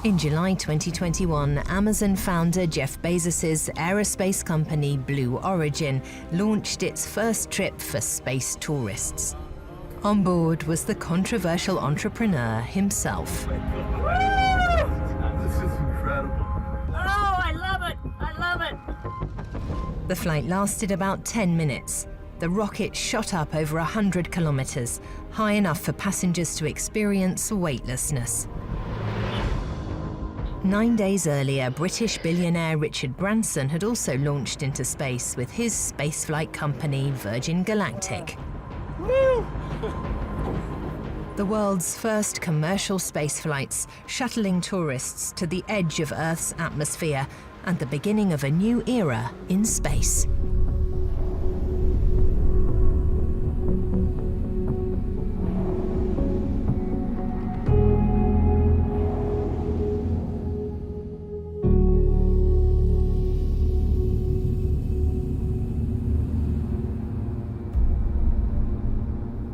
In July 2021, Amazon founder Jeff Bezos' aerospace company Blue Origin launched its first trip for space tourists. On board was the controversial entrepreneur himself. This is incredible. Oh, I love it! I love it! The flight lasted about 10 minutes. The rocket shot up over 100 kilometers, high enough for passengers to experience weightlessness. 9 days earlier, British billionaire Richard Branson had also launched into space with his spaceflight company, Virgin Galactic. Woo! The world's first commercial space flights, shuttling tourists to the edge of Earth's atmosphere and the beginning of a new era in space.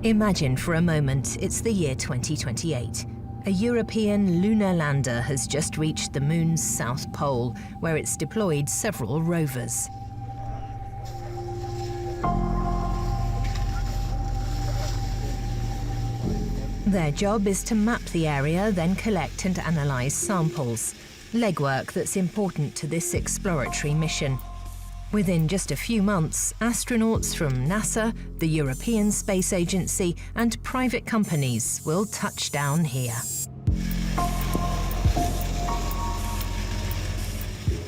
Imagine for a moment it's the year 2028. A European lunar lander has just reached the moon's south pole, where it's deployed several rovers. Their job is to map the area, then collect and analyze samples. Legwork that's important to this exploratory mission. Within just a few months, astronauts from NASA, the European Space Agency, and private companies will touch down here.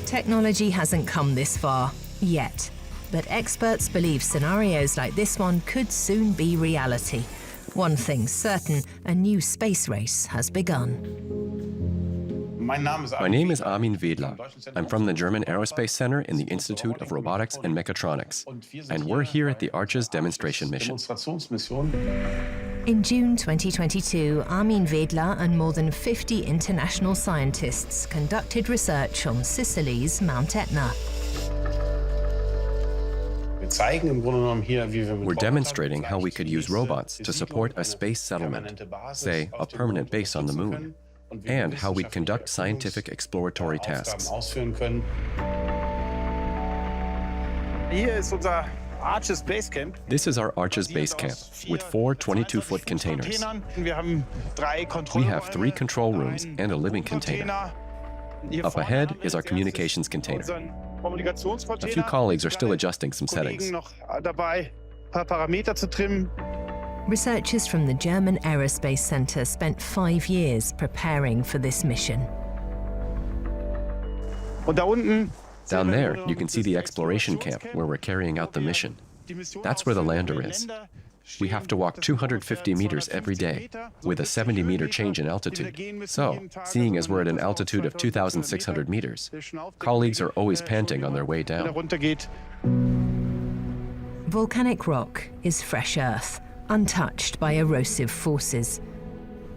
Technology hasn't come this far, yet. But experts believe scenarios like this one could soon be reality. One thing's certain, a new space race has begun. My name is Armin Wedler. I'm from the German Aerospace Center in the Institute of Robotics and Mechatronics, and we're here at the Arches demonstration mission. In June 2022, Armin Wedler and more than 50 international scientists conducted research on Sicily's Mount Etna. We're demonstrating how we could use robots to support a space settlement, say a permanent base on the moon, and how we'd conduct scientific exploratory tasks. This is our Arches base camp with 4 22-foot containers. We have 3 control rooms and a living container. Up ahead is our communications container. A few colleagues are still adjusting some settings. Researchers from the German Aerospace Center spent 5 years preparing for this mission. Down there, you can see the exploration camp where we're carrying out the mission. That's where the lander is. We have to walk 250 meters every day, with a 70-meter change in altitude. So, seeing as we're at an altitude of 2,600 meters, colleagues are always panting on their way down. Volcanic rock is fresh earth, untouched by erosive forces.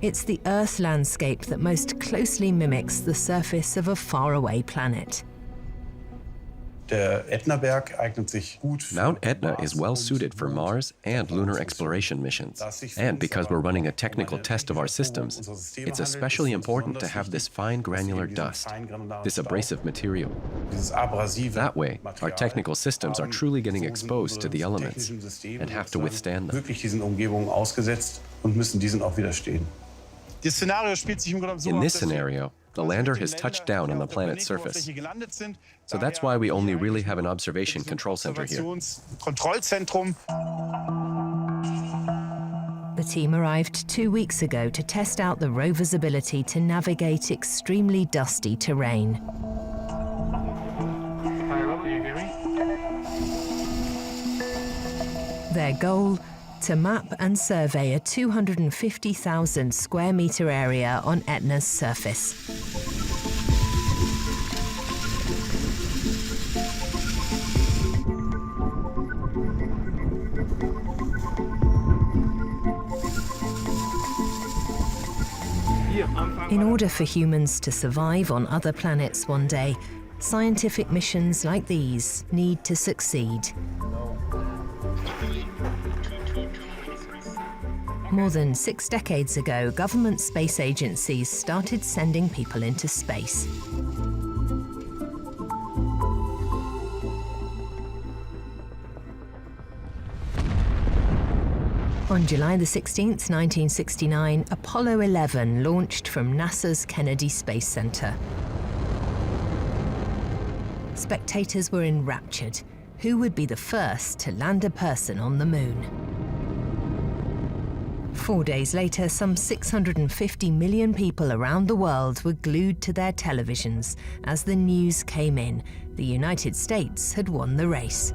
It's the Earth landscape that most closely mimics the surface of a faraway planet. Mount Etna is well suited for Mars and lunar exploration missions. And because we're running a technical test of our systems, it's especially important to have this fine granular dust, this abrasive material. That way, our technical systems are truly getting exposed to the elements and have to withstand them. In this scenario, the lander has touched down on the planet's surface. So that's why we only really have an observation control center here. The team arrived 2 weeks ago to test out the rover's ability to navigate extremely dusty terrain. Their goal? To map and survey a 250,000 square meter area on Etna's surface. In order for humans to survive on other planets one day, scientific missions like these need to succeed. More than 6 decades ago, government space agencies started sending people into space. On July the 16th, 1969, Apollo 11 launched from NASA's Kennedy Space Center. Spectators were enraptured. Who would be the first to land a person on the moon? 4 days later, some 650 million people around the world were glued to their televisions as the news came in. The United States had won the race.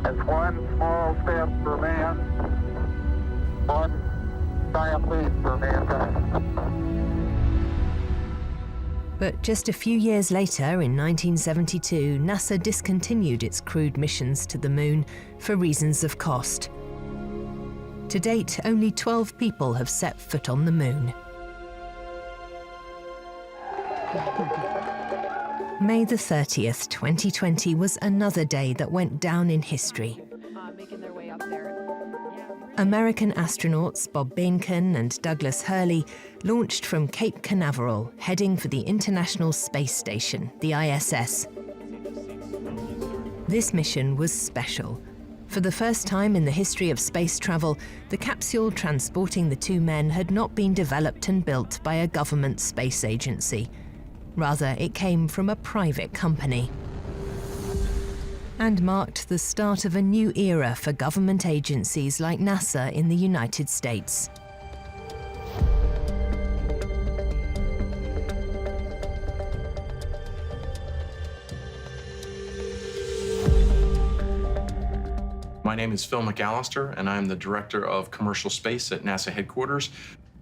It's one small step for man, one giant leap for mankind. But just a few years later, in 1972, NASA discontinued its crewed missions to the moon for reasons of cost. To date, only 12 people have set foot on the moon. May the 30th, 2020 was another day that went down in history. American astronauts Bob Behnken and Douglas Hurley launched from Cape Canaveral, heading for the International Space Station, the ISS. This mission was special. For the first time in the history of space travel, the capsule transporting the two men had not been developed and built by a government space agency. Rather, it came from a private company. And marked the start of a new era for government agencies like NASA in the United States. My name is Phil McAllister, and I'm the Director of Commercial Space at NASA headquarters.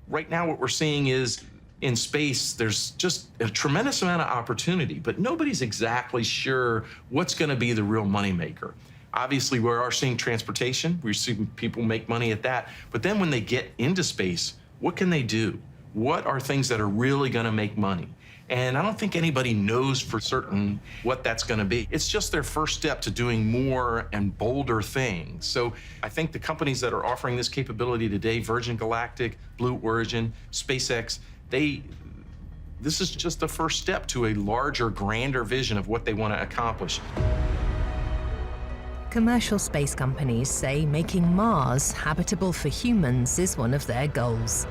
Right now, what we're seeing is in space, there's just a tremendous amount of opportunity, but nobody's exactly sure what's going to be the real moneymaker. Obviously, we are seeing transportation. We're seeing people make money at that. But then when they get into space, what can they do? What are things that are really going to make money? And I don't think anybody knows for certain what that's going to be. It's just their first step to doing more and bolder things. So I think the companies that are offering this capability today, Virgin Galactic, Blue Origin, SpaceX, this is just the first step to a larger, grander vision of what they want to accomplish. Commercial space companies say making Mars habitable for humans is one of their goals.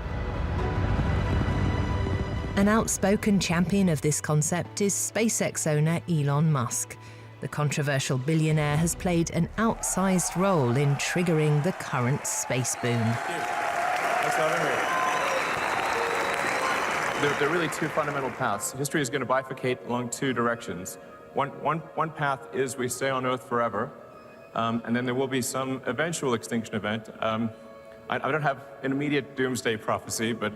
An outspoken champion of this concept is SpaceX owner Elon Musk. The controversial billionaire has played an outsized role in triggering the current space boom. There are really two fundamental paths. History is going to bifurcate along two directions. One path is we stay on Earth forever, and then there will be some eventual extinction event. I don't have an immediate doomsday prophecy, but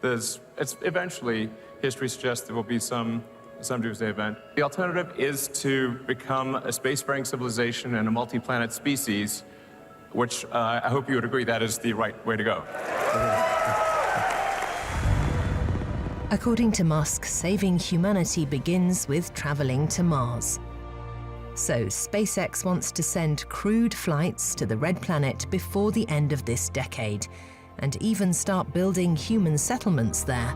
it's eventually, history suggests there will be some doomsday event. The alternative is to become a spacefaring civilization and a multi-planet species, which I hope you would agree that is the right way to go. According to Musk, saving humanity begins with traveling to Mars. So SpaceX wants to send crewed flights to the Red Planet before the end of this decade, and even start building human settlements there.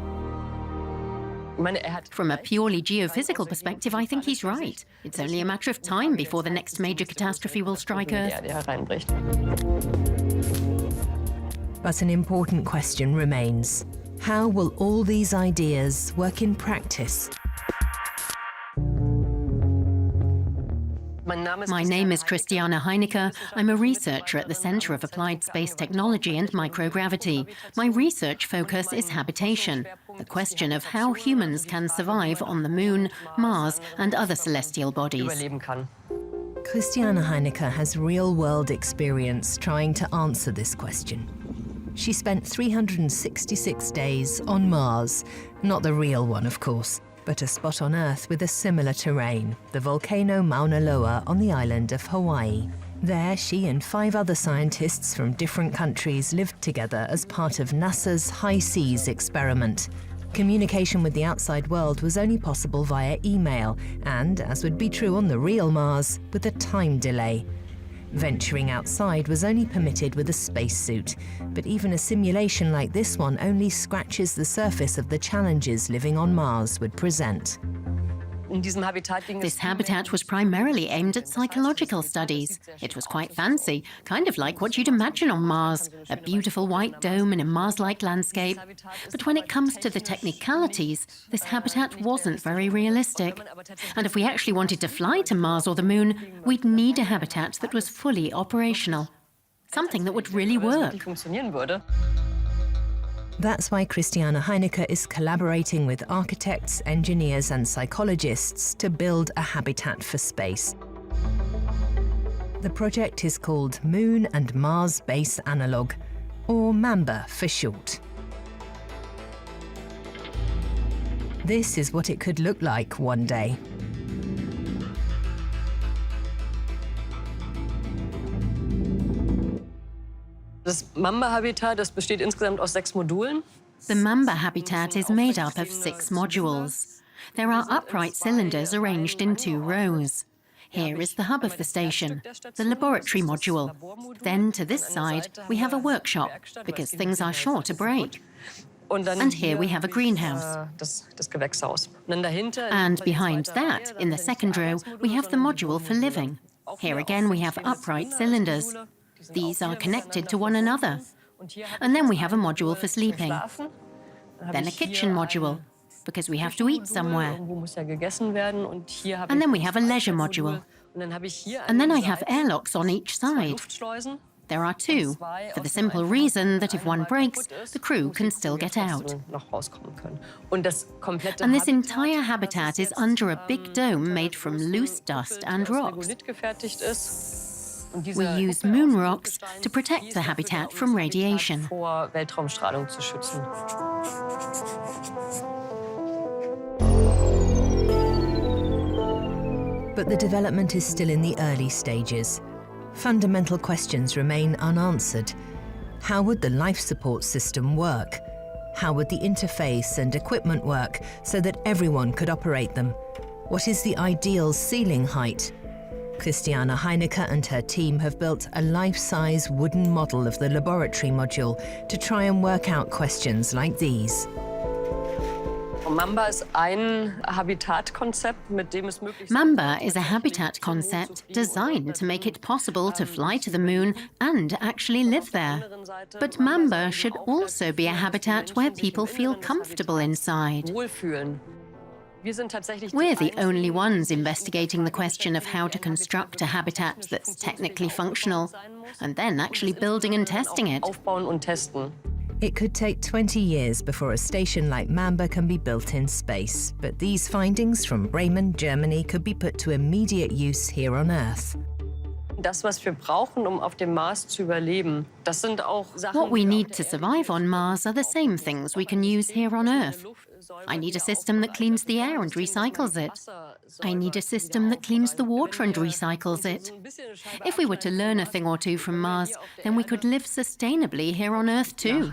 From a purely geophysical perspective, I think he's right. It's only a matter of time before the next major catastrophe will strike Earth. But an important question remains. How will all these ideas work in practice? My name is Christiane Heinecke. I'm a researcher at the Center of Applied Space Technology and Microgravity. My research focus is habitation, the question of how humans can survive on the Moon, Mars, and other celestial bodies. Christiane Heinecke has real-world experience trying to answer this question. She spent 366 days on Mars, not the real one, of course, but a spot on Earth with a similar terrain, the volcano Mauna Loa on the island of Hawaii. There, she and 5 other scientists from different countries lived together as part of NASA's High Seas experiment. Communication with the outside world was only possible via email and, as would be true on the real Mars, with a time delay. Venturing outside was only permitted with a spacesuit, but even a simulation like this one only scratches the surface of the challenges living on Mars would present. This habitat was primarily aimed at psychological studies. It was quite fancy, kind of like what you'd imagine on Mars, a beautiful white dome in a Mars-like landscape. But when it comes to the technicalities, this habitat wasn't very realistic. And if we actually wanted to fly to Mars or the Moon, we'd need a habitat that was fully operational. Something that would really work. That's why Christiane Heinecke is collaborating with architects, engineers and psychologists to build a habitat for space. The project is called Moon and Mars Base Analog, or MAMBA for short. This is what it could look like one day. Das Mamba-Habitat, das besteht insgesamt aus 6 Modulen. The MAMBA habitat is made up of 6 modules. There are upright cylinders arranged in 2 rows. Here is the hub of the station, the laboratory module. Then to this side, we have a workshop, because things are sure to break. And here we have a greenhouse. Das Gewächshaus. And behind that, in the second row, we have the module for living. Here again we have upright cylinders. These are connected to one another. And then we have a module for sleeping. Then a kitchen module, because we have to eat somewhere. And then we have a leisure module. And then I have airlocks on each side. There are 2, for the simple reason that if one breaks, the crew can still get out. And this entire habitat is under a big dome made from loose dust and rocks. We use moon rocks to protect the habitat from radiation. But the development is still in the early stages. Fundamental questions remain unanswered. How would the life support system work? How would the interface and equipment work so that everyone could operate them? What is the ideal ceiling height? Christiane Heinecke and her team have built a life-size wooden model of the laboratory module to try and work out questions like these. MAMBA ist ein Habitatkonzept, mit dem es möglich ist. MAMBA is a habitat concept designed to make it possible to fly to the moon and actually live there. But MAMBA should also be a habitat where people feel comfortable inside. We're the only ones investigating the question of how to construct a habitat that's technically functional, and then actually building and testing it. It could take 20 years before a station like MAMBA can be built in space, but these findings from Bremen, Germany could be put to immediate use here on Earth. What we need to survive on Mars are the same things we can use here on Earth. I need a system that cleans the air and recycles it. I need a system that cleans the water and recycles it. If we were to learn a thing or two from Mars, then we could live sustainably here on Earth too.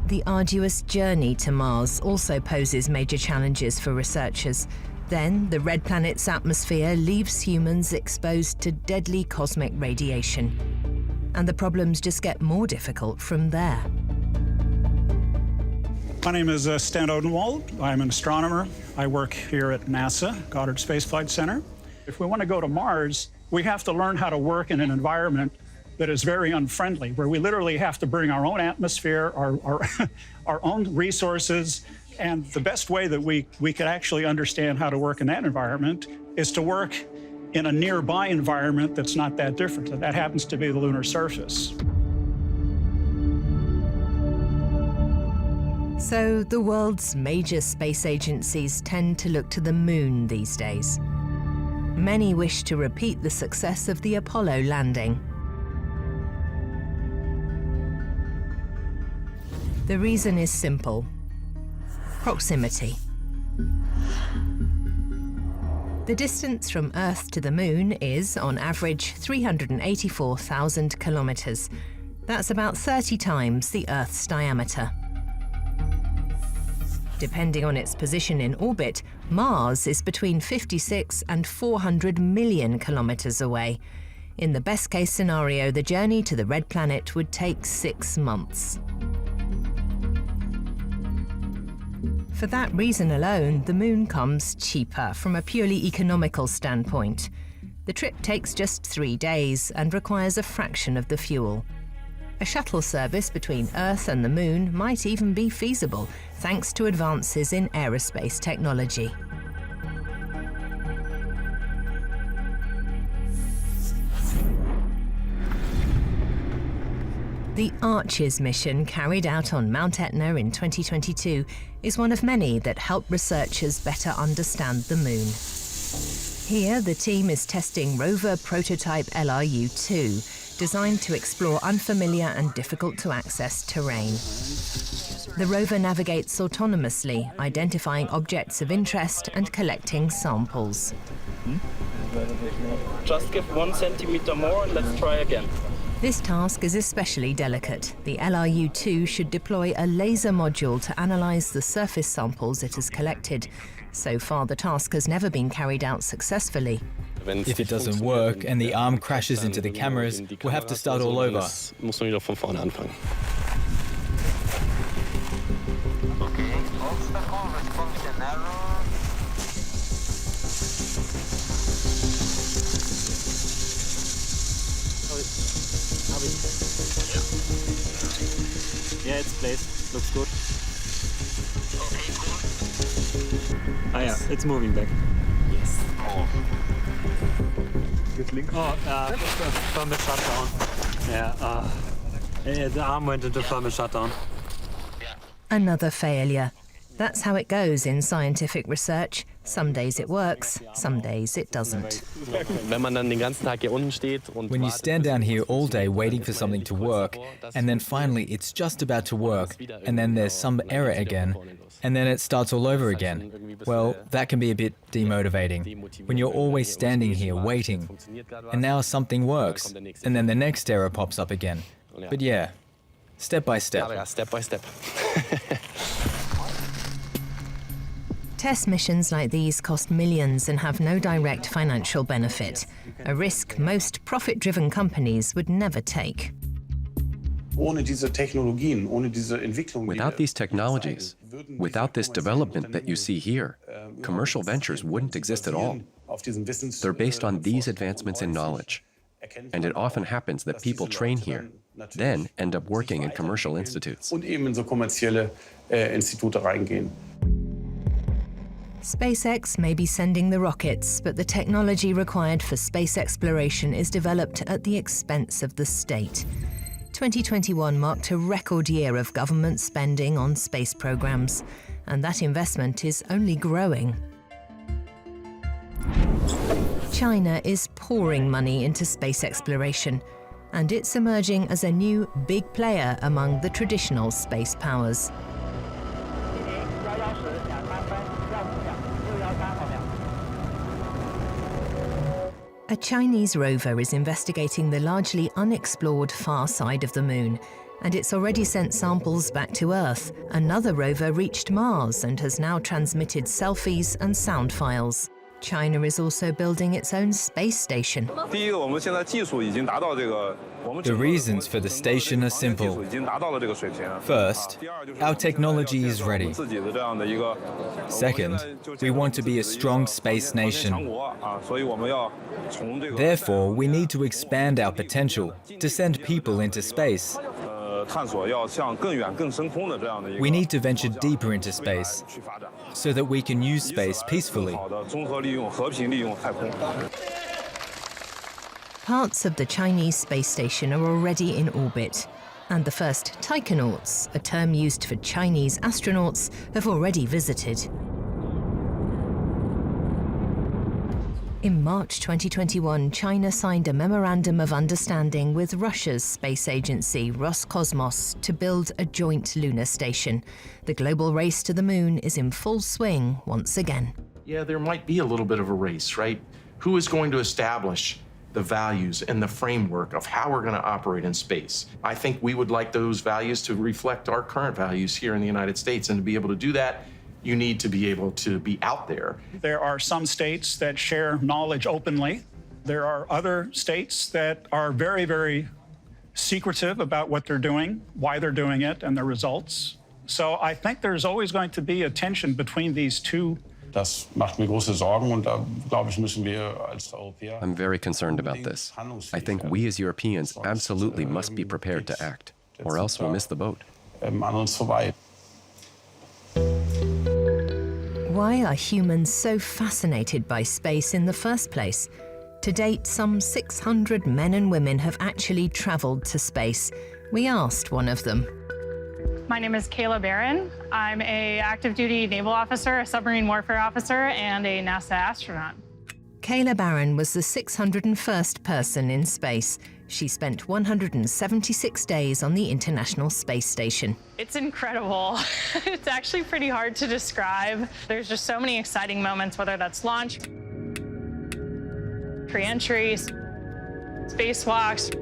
The arduous journey to Mars also poses major challenges for researchers. Then, the red planet's atmosphere leaves humans exposed to deadly cosmic radiation. And the problems just get more difficult from there. My name is Stan Odenwald. I'm an astronomer. I work here at NASA, Goddard Space Flight Center. If we want to go to Mars, we have to learn how to work in an environment that is very unfriendly, where we literally have to bring our own atmosphere, our own resources, and the best way that we could actually understand how to work in that environment is to work in a nearby environment that's not that different. And that happens to be the lunar surface. So the world's major space agencies tend to look to the moon these days. Many wish to repeat the success of the Apollo landing. The reason is simple: proximity. The distance from Earth to the Moon is, on average, 384,000 kilometers. That's about 30 times the Earth's diameter. Depending on its position in orbit, Mars is between 56 and 400 million kilometers away. In the best-case scenario, the journey to the red planet would take 6 months. For that reason alone, the Moon comes cheaper from a purely economical standpoint. The trip takes just 3 days and requires a fraction of the fuel. A shuttle service between Earth and the Moon might even be feasible, thanks to advances in aerospace technology. The Arches mission carried out on Mount Etna in 2022 is one of many that help researchers better understand the Moon. Here, the team is testing rover prototype LRU-2, designed to explore unfamiliar and difficult-to-access terrain. The rover navigates autonomously, identifying objects of interest and collecting samples. Just give 1 centimeter more and let's try again. This task is especially delicate. The LRU-2 should deploy a laser module to analyze the surface samples it has collected. So far, the task has never been carried out successfully. If it doesn't work and the arm crashes into the cameras, we'll have to start all over. Yeah, it's placed. Looks good. Ah, yeah, it's moving back. Yes. Oh, thermal shutdown. Yeah, the arm went into thermal shutdown. Another failure. That's how it goes in scientific research. Some days it works, some days it doesn't. When you stand down here all day waiting for something to work, and then finally it's just about to work, and then there's some error again, and then it starts all over again, well, that can be a bit demotivating. When you're always standing here waiting, and now something works, and then the next error pops up again. But yeah, step by step. Step by step. Test missions like these cost millions and have no direct financial benefit, a risk most profit-driven companies would never take. Without these technologies, without this development that you see here, commercial ventures wouldn't exist at all. They're based on these advancements in knowledge. And it often happens that people train here, then end up working in commercial institutes. SpaceX may be sending the rockets, but the technology required for space exploration is developed at the expense of the state. 2021 marked a record year of government spending on space programs, and that investment is only growing. China is pouring money into space exploration, and it's emerging as a new big player among the traditional space powers. A Chinese rover is investigating the largely unexplored far side of the Moon, and it's already sent samples back to Earth. Another rover reached Mars and has now transmitted selfies and sound files. China is also building its own space station. The reasons for the station are simple. First, our technology is ready. Second, we want to be a strong space nation. Therefore, we need to expand our potential to send people into space. We need to venture deeper into space so that we can use space peacefully. Parts of the Chinese space station are already in orbit, and the first taikonauts, a term used for Chinese astronauts, have already visited. In March 2021, China signed a memorandum of understanding with Russia's space agency, Roscosmos, to build a joint lunar station. The global race to the Moon is in full swing once again. Yeah, there might be a little bit of a race, right? Who is going to establish the values and the framework of how we're going to operate in space? I think we would like those values to reflect our current values here in the United States, and to be able to do that, You need to be able to be out there. There are some states that share knowledge openly. There are other states that are very, very secretive about what they're doing, why they're doing it, and the results. So I think there's always going to be a tension between these two. Das macht mir große Sorgen und da glaube ich müssen wir als Europäer. I'm very concerned about this. I think we as Europeans absolutely must be prepared to act, or else we'll miss the boat. An uns vorbei. Why are humans so fascinated by space in the first place? To date, some 600 men and women have actually traveled to space. We asked one of them. My name is Kayla Barron. I'm an active duty naval officer, a submarine warfare officer, and a NASA astronaut. Kayla Barron was the 601st person in space. She spent 176 days on the International Space Station. It's incredible. It's actually pretty hard to describe. There's just so many exciting moments, whether that's launch, re-entry, spacewalks,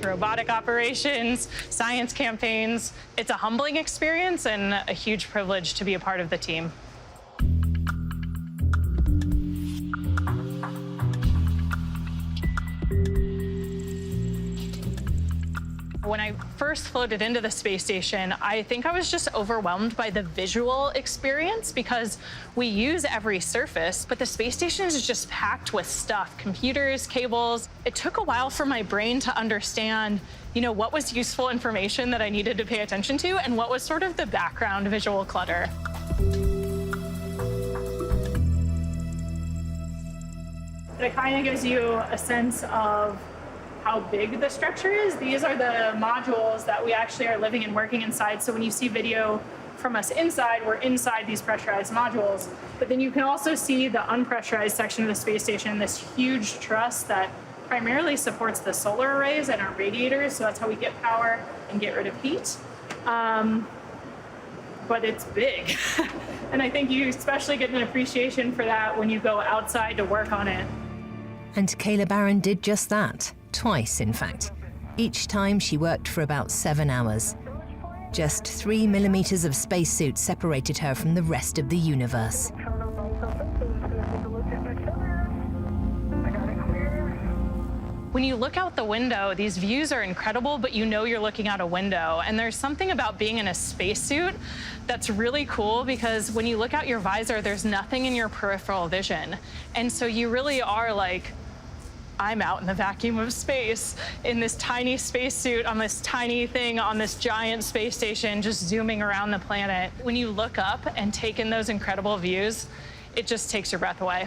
robotic operations, science campaigns. It's a humbling experience and a huge privilege to be a part of the team. When I first floated into the space station, I think I was just overwhelmed by the visual experience because we use every surface, but the space station is just packed with stuff, computers, cables. It took a while for my brain to understand, what was useful information that I needed to pay attention to and what was sort of the background visual clutter. It kind of gives you a sense of how big the structure is. These are the modules that we actually are living and working inside. So when you see video from us inside, we're inside these pressurized modules. But then you can also see the unpressurized section of the space station, this huge truss that primarily supports the solar arrays and our radiators. So that's how we get power and get rid of heat. But it's big. And I think you especially get an appreciation for that when you go outside to work on it. And Kayla Barron did just that. Twice, in fact. Each time she worked for about 7 hours. Just 3 millimeters of spacesuit separated her from the rest of the universe. When you look out the window, these views are incredible, but you're looking out a window. And there's something about being in a spacesuit that's really cool because when you look out your visor, there's nothing in your peripheral vision. And so you really are like, I'm out in the vacuum of space in this tiny spacesuit on this tiny thing on this giant space station, just zooming around the planet. When you look up and take in those incredible views, it just takes your breath away.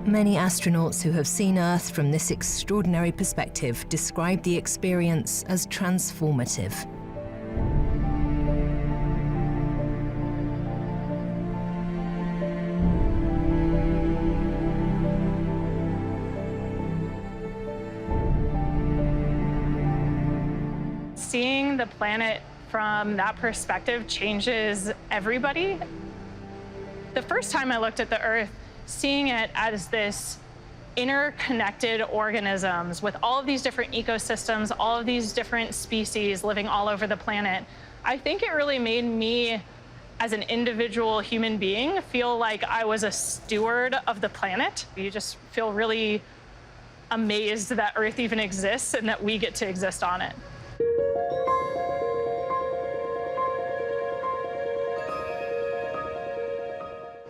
Many astronauts who have seen Earth from this extraordinary perspective describe the experience as transformative. Seeing the planet from that perspective changes everybody. The first time I looked at the Earth, seeing it as this interconnected organisms with all of these different ecosystems, all of these different species living all over the planet, I think it really made me, as an individual human being, feel like I was a steward of the planet. You just feel really amazed that Earth even exists and that we get to exist on it.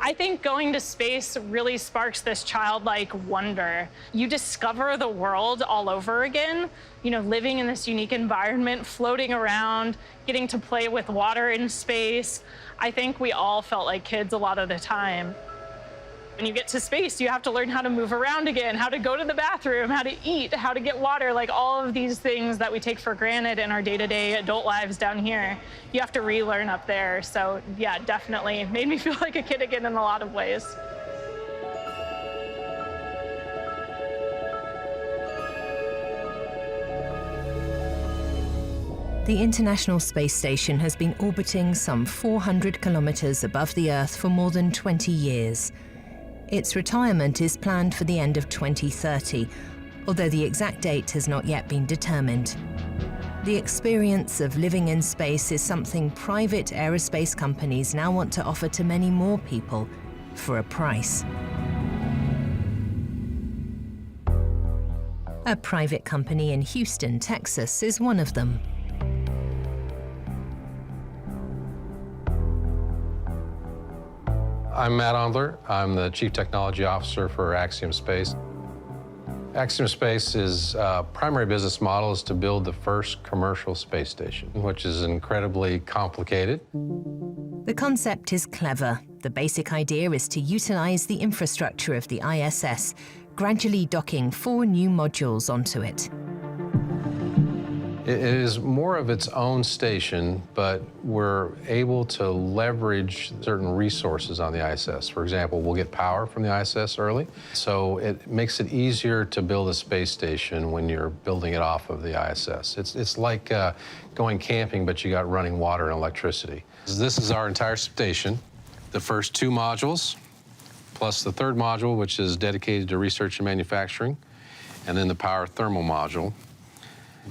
I think going to space really sparks this childlike wonder. You discover the world all over again, living in this unique environment, floating around, getting to play with water in space. I think we all felt like kids a lot of the time. When you get to space, you have to learn how to move around again, how to go to the bathroom, how to eat, how to get water, like all of these things that we take for granted in our day-to-day adult lives down here. You have to relearn up there. So yeah, definitely made me feel like a kid again in a lot of ways. The International Space Station has been orbiting some 400 kilometers above the Earth for more than 20 years. Its retirement is planned for the end of 2030, although the exact date has not yet been determined. The experience of living in space is something private aerospace companies now want to offer to many more people for a price. A private company in Houston, Texas is one of them. I'm Matt Ondler. I'm the Chief Technology Officer for Axiom Space. Axiom Space's primary business model is to build the first commercial space station, which is incredibly complicated. The concept is clever. The basic idea is to utilize the infrastructure of the ISS, gradually docking 4 new modules onto it. It is more of its own station, but we're able to leverage certain resources on the ISS. For example, we'll get power from the ISS early, so it makes it easier to build a space station when you're building it off of the ISS. It's like going camping, but you got running water and electricity. This is our entire station, the first 2 modules, plus the 3rd module, which is dedicated to research and manufacturing, and then the power thermal module.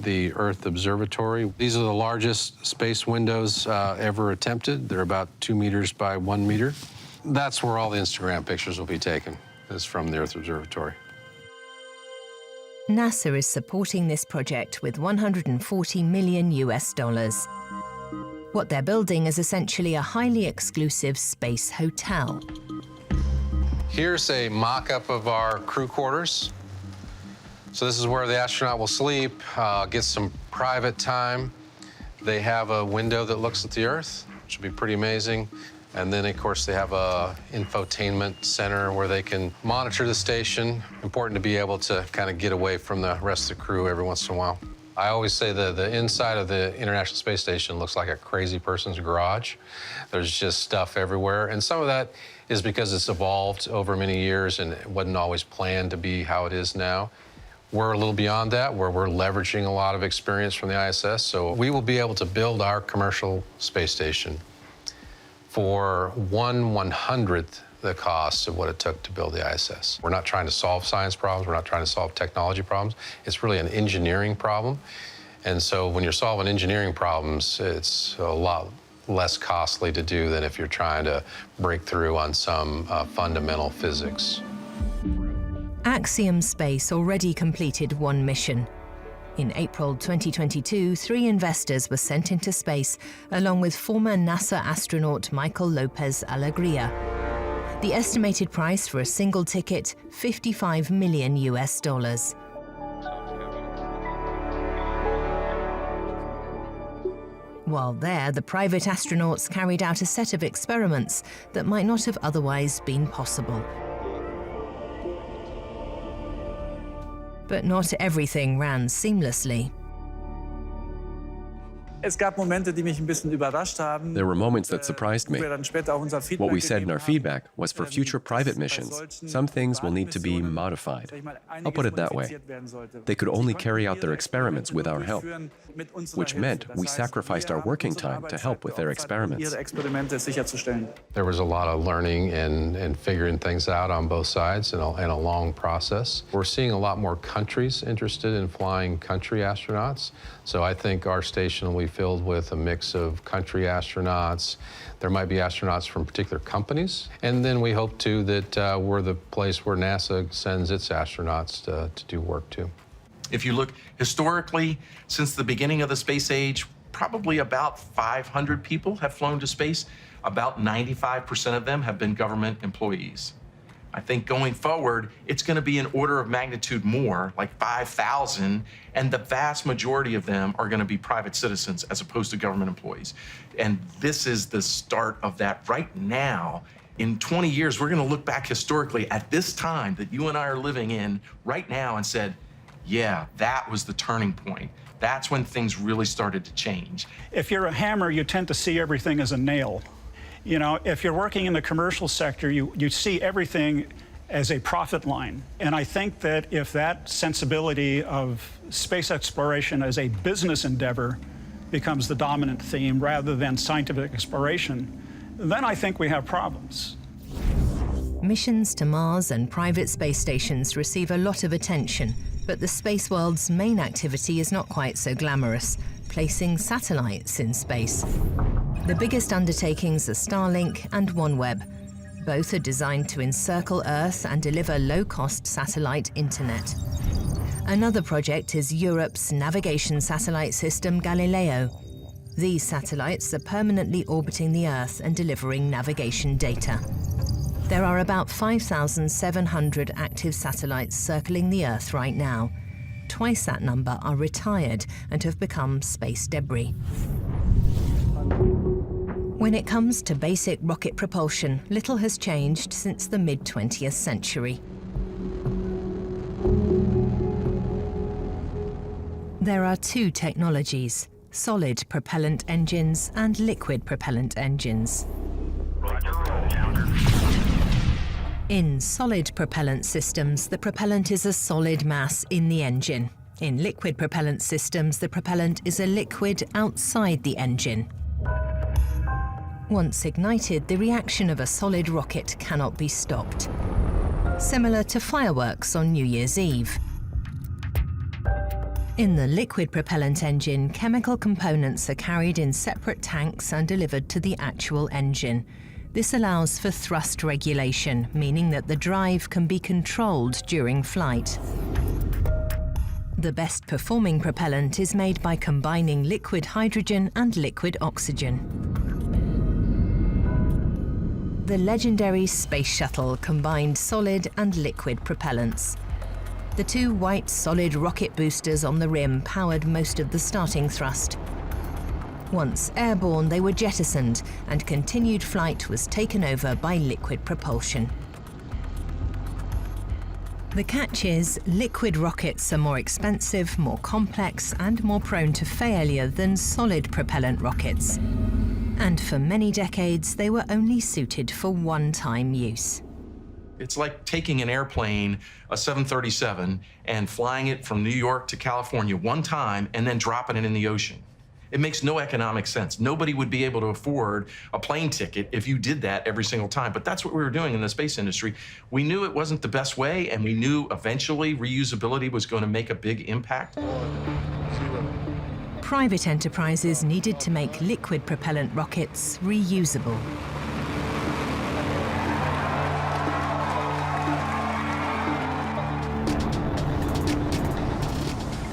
The Earth Observatory. These are the largest space windows ever attempted. They're about 2 meters by 1 meter. That's where all the Instagram pictures will be taken, is from the Earth Observatory. NASA is supporting this project with $140 million US. What they're building is essentially a highly exclusive space hotel. Here's a mock-up of our crew quarters. So this is where the astronaut will sleep, get some private time. They have a window that looks at the Earth, which will be pretty amazing. And then, of course, they have a infotainment center where they can monitor the station. Important to be able to kind of get away from the rest of the crew every once in a while. I always say that the inside of the International Space Station looks like a crazy person's garage. There's just stuff everywhere. And some of that is because it's evolved over many years and it wasn't always planned to be how it is now. We're a little beyond that, where we're leveraging a lot of experience from the ISS. So we will be able to build our commercial space station for 1/100th the cost of what it took to build the ISS. We're not trying to solve science problems. We're not trying to solve technology problems. It's really an engineering problem. And so when you're solving engineering problems, it's a lot less costly to do than if you're trying to break through on some fundamental physics. Axiom Space already completed 1 mission. In April 2022, 3 investors were sent into space, along with former NASA astronaut Michael Lopez Alegria. The estimated price for a single ticket, $55 million US. While there, the private astronauts carried out a set of experiments that might not have otherwise been possible. But not everything ran seamlessly. There were moments that surprised me. What we said in our feedback was for future private missions, some things will need to be modified. I'll put it that way. They could only carry out their experiments with our help, which meant we sacrificed our working time to help with their experiments. There was a lot of learning and figuring things out on both sides and a long process. We're seeing a lot more countries interested in flying country astronauts. So I think our station will be filled with a mix of country astronauts. There might be astronauts from particular companies. And then we hope, too, that we're the place where NASA sends its astronauts to do work, too. If you look historically, since the beginning of the space age, probably about 500 people have flown to space. About 95% of them have been government employees. I think going forward, it's going to be an order of magnitude more, like 5,000, and the vast majority of them are going to be private citizens as opposed to government employees. And this is the start of that right now. In 20 years, we're going to look back historically at this time that you and I are living in right now and said, yeah, that was the turning point. That's when things really started to change. If you're a hammer, you tend to see everything as a nail. You know, if you're working in the commercial sector, you see everything as a profit line. And I think that if that sensibility of space exploration as a business endeavor becomes the dominant theme rather than scientific exploration, then I think we have problems. Missions to Mars and private space stations receive a lot of attention, but the space world's main activity is not quite so glamorous. placing satellites in space. The biggest undertakings are Starlink and OneWeb. Both are designed to encircle Earth and deliver low-cost satellite internet. Another project is Europe's navigation satellite system Galileo. These satellites are permanently orbiting the Earth and delivering navigation data. There are about 5,700 active satellites circling the Earth right now. Twice that number are retired and have become space debris. When it comes to basic rocket propulsion, little has changed since the mid-20th century. There are two technologies: solid propellant engines and liquid propellant engines. In solid propellant systems, the propellant is a solid mass in the engine. In liquid propellant systems, the propellant is a liquid outside the engine. Once ignited, the reaction of a solid rocket cannot be stopped. Similar to fireworks on New Year's Eve. In the liquid propellant engine, chemical components are carried in separate tanks and delivered to the actual engine. This allows for thrust regulation, meaning that the drive can be controlled during flight. The best performing propellant is made by combining liquid hydrogen and liquid oxygen. The legendary Space Shuttle combined solid and liquid propellants. The two white solid rocket boosters on the rim powered most of the starting thrust. Once airborne, they were jettisoned, and continued flight was taken over by liquid propulsion. The catch is, liquid rockets are more expensive, more complex, and more prone to failure than solid propellant rockets. And for many decades, they were only suited for one-time use. It's like taking an airplane, a 737, and flying it from New York to California one time and then dropping it in the ocean. It makes no economic sense. Nobody would be able to afford a plane ticket if you did that every single time. But that's what we were doing in the space industry. We knew it wasn't the best way, and we knew eventually reusability was going to make a big impact. Private enterprises needed to make liquid propellant rockets reusable.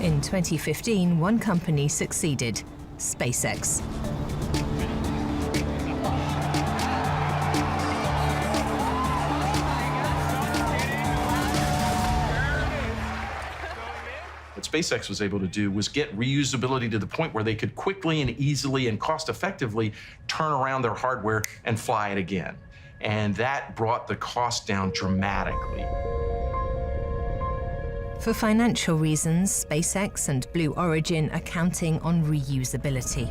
In 2015, one company succeeded: SpaceX. What SpaceX was able to do was get reusability to the point where they could quickly and easily and cost-effectively turn around their hardware and fly it again. And that brought the cost down dramatically. For financial reasons, SpaceX and Blue Origin are counting on reusability.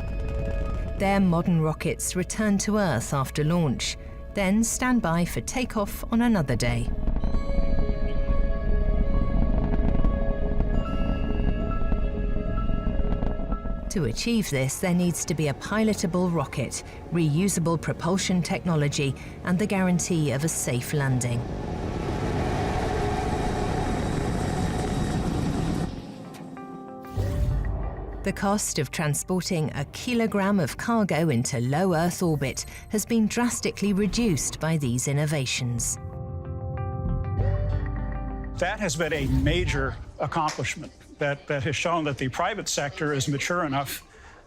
Their modern rockets return to Earth after launch, then stand by for takeoff on another day. To achieve this, there needs to be a pilotable rocket, reusable propulsion technology, and the guarantee of a safe landing. The cost of transporting a kilogram of cargo into low Earth orbit has been drastically reduced by these innovations. That has been a major accomplishment that has shown that the private sector is mature enough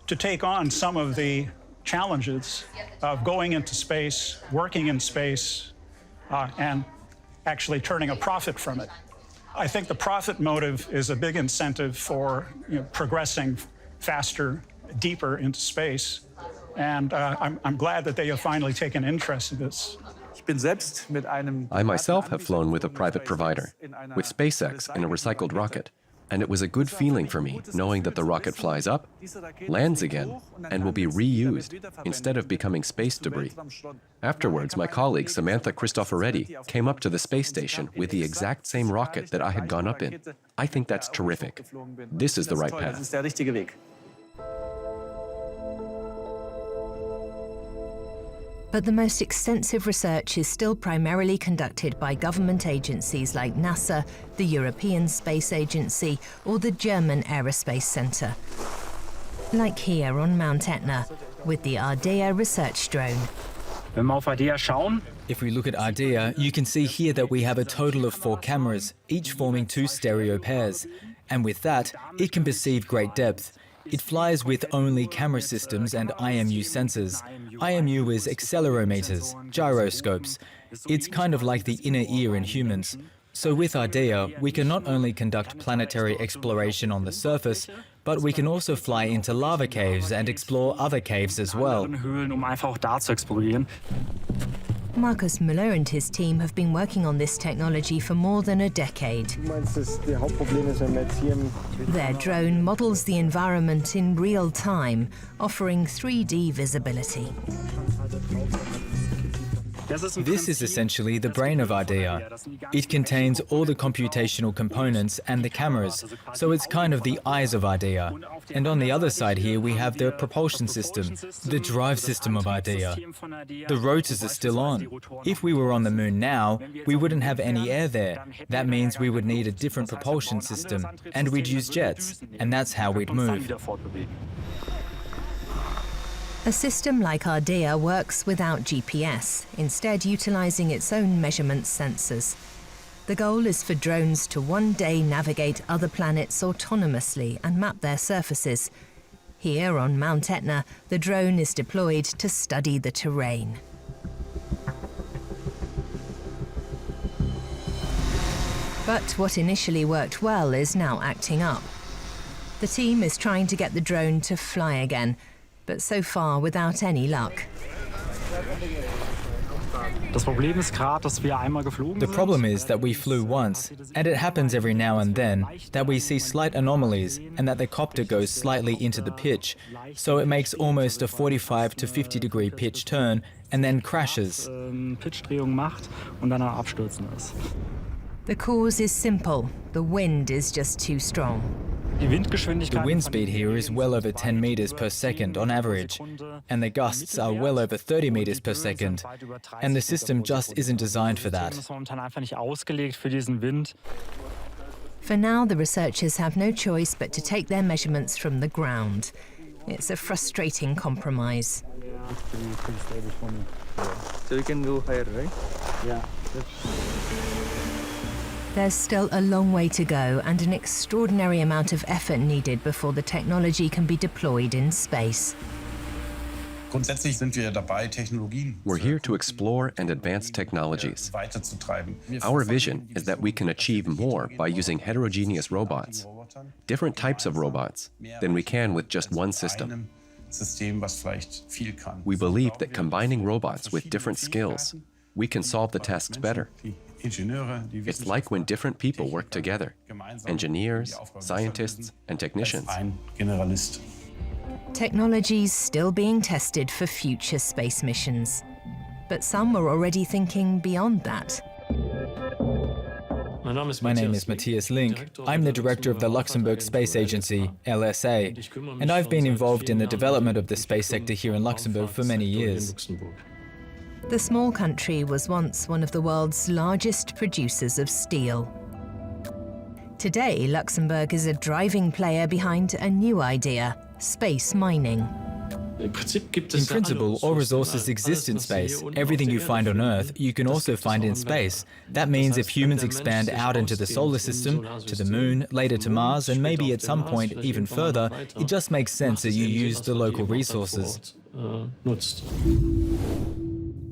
to take on some of the challenges of going into space, working in space, and actually turning a profit from it. I think the profit motive is a big incentive for progressing faster, deeper into space. And I'm glad that they have finally taken interest in this. I myself have flown with a private provider, with SpaceX in a recycled rocket. And it was a good feeling for me, knowing that the rocket flies up, lands again, and will be reused, instead of becoming space debris. Afterwards, my colleague Samantha Cristoforetti came up to the space station with the exact same rocket that I had gone up in. I think that's terrific. This is the right path. But the most extensive research is still primarily conducted by government agencies like NASA, the European Space Agency, or the German Aerospace Centre. like here on Mount Etna with the Ardea research drone. If we look at Ardea, you can see here that we have a total of 4 cameras, each forming 2 stereo pairs. And with that, it can perceive great depth. It flies with only camera systems and IMU sensors. IMU is accelerometers, gyroscopes. It's kind of like the inner ear in humans. So with Ardea, we can not only conduct planetary exploration on the surface, but we can also fly into lava caves and explore other caves as well. Markus Müller and his team have been working on this technology for more than a decade. Their drone models the environment in real time, offering 3D visibility. This is essentially the brain of Ardea. It contains all the computational components and the cameras, so it's kind of the eyes of Ardea. And on the other side here we have the propulsion system, the drive system of Ardea. The rotors are still on. If we were on the moon now, we wouldn't have any air there. That means we would need a different propulsion system, and we'd use jets, and that's how we'd move. A system like Ardea works without GPS, instead utilizing its own measurement sensors. The goal is for drones to one day navigate other planets autonomously and map their surfaces. Here on Mount Etna, the drone is deployed to study the terrain. But what initially worked well is now acting up. The team is trying to get the drone to fly again, but so far without any luck. The problem is that we flew once, and it happens every now and then that we see slight anomalies and that the copter goes slightly into the pitch, so it makes almost a 45 to 50 degree pitch turn and then crashes. The cause is simple. The wind is just too strong. The wind speed here is well over 10 meters per second on average, and the gusts are well over 30 meters per second, and the system just isn't designed for that. For now, the researchers have no choice but to take their measurements from the ground. It's a frustrating compromise. So you can go higher, right? Yeah. There's still a long way to go and an extraordinary amount of effort needed before the technology can be deployed in space. We're here to explore and advance technologies. Our vision is that we can achieve more by using heterogeneous robots, different types of robots, than we can with just one system. We believe that combining robots with different skills, we can solve the tasks better. It's like when different people work together, engineers, scientists, and technicians. Technologies still being tested for future space missions. But some are already thinking beyond that. My name is Matthias Link. I'm the director of the Luxembourg Space Agency, LSA, and I've been involved in the development of the space sector here in Luxembourg for many years. The small country was once one of the world's largest producers of steel. Today, Luxembourg is a driving player behind a new idea: space mining. In principle, all resources exist in space. Everything you find on Earth, you can also find in space. That means if humans expand out into the solar system, to the Moon, later to Mars, and maybe at some point even further, it just makes sense that you use the local resources.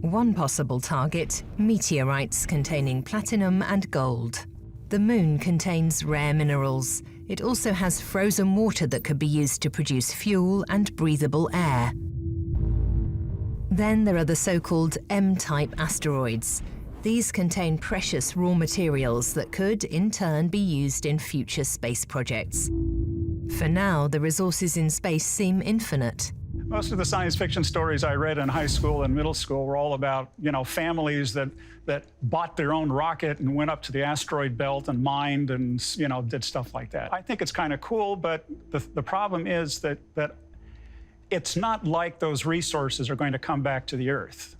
One possible target: meteorites containing platinum and gold. The Moon contains rare minerals. It also has frozen water that could be used to produce fuel and breathable air. Then there are the so-called M-type asteroids. These contain precious raw materials that could, in turn, be used in future space projects. For now, the resources in space seem infinite. Most of the science fiction stories I read in high school and middle school were all about, families that bought their own rocket and went up to the asteroid belt and mined and, did stuff like that. I think it's kind of cool, but the problem is that it's not like those resources are going to come back to the Earth.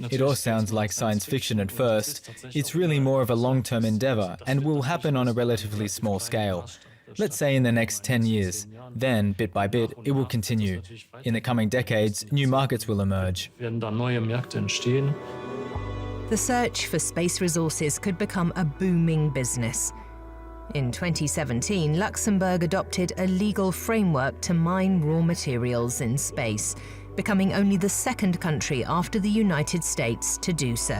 It all sounds like science fiction at first. It's really more of a long-term endeavor and will happen on a relatively small scale. Let's say in the next 10 years. Then, bit by bit, it will continue. In the coming decades, new markets will emerge. The search for space resources could become a booming business. In 2017, Luxembourg adopted a legal framework to mine raw materials in space, becoming only the second country after the United States to do so.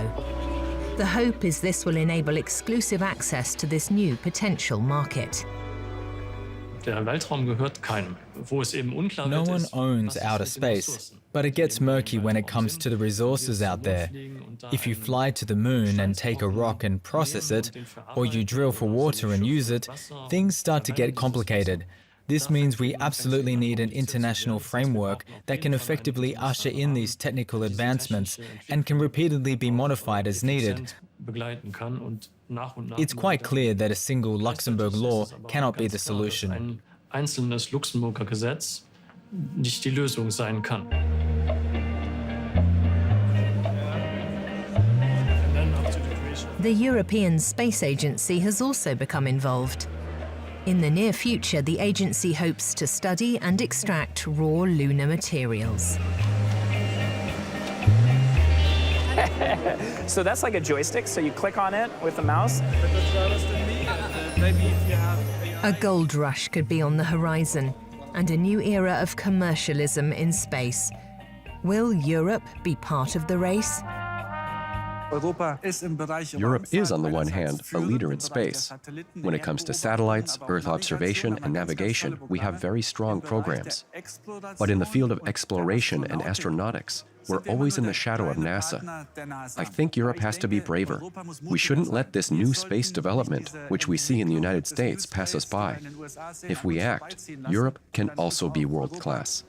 The hope is this will enable exclusive access to this new potential market. No one owns outer space, but it gets murky when it comes to the resources out there. If you fly to the moon and take a rock and process it, or you drill for water and use it, things start to get complicated. This means we absolutely need an international framework that can effectively usher in these technical advancements and can repeatedly be modified as needed. It's quite clear that a single Luxembourg law cannot be the solution. The European Space Agency has also become involved. In the near future, the agency hopes to study and extract raw lunar materials. So that's like a joystick, so you click on it with the mouse. A gold rush could be on the horizon, and a new era of commercialism in space. Will Europe be part of the race? Europe is, on the one hand, a leader in space. When it comes to satellites, Earth observation, and navigation, we have very strong programs. But in the field of exploration and astronautics, we're always in the shadow of NASA. I think Europe has to be braver. We shouldn't let this new space development, which we see in the United States, pass us by. If we act, Europe can also be world-class.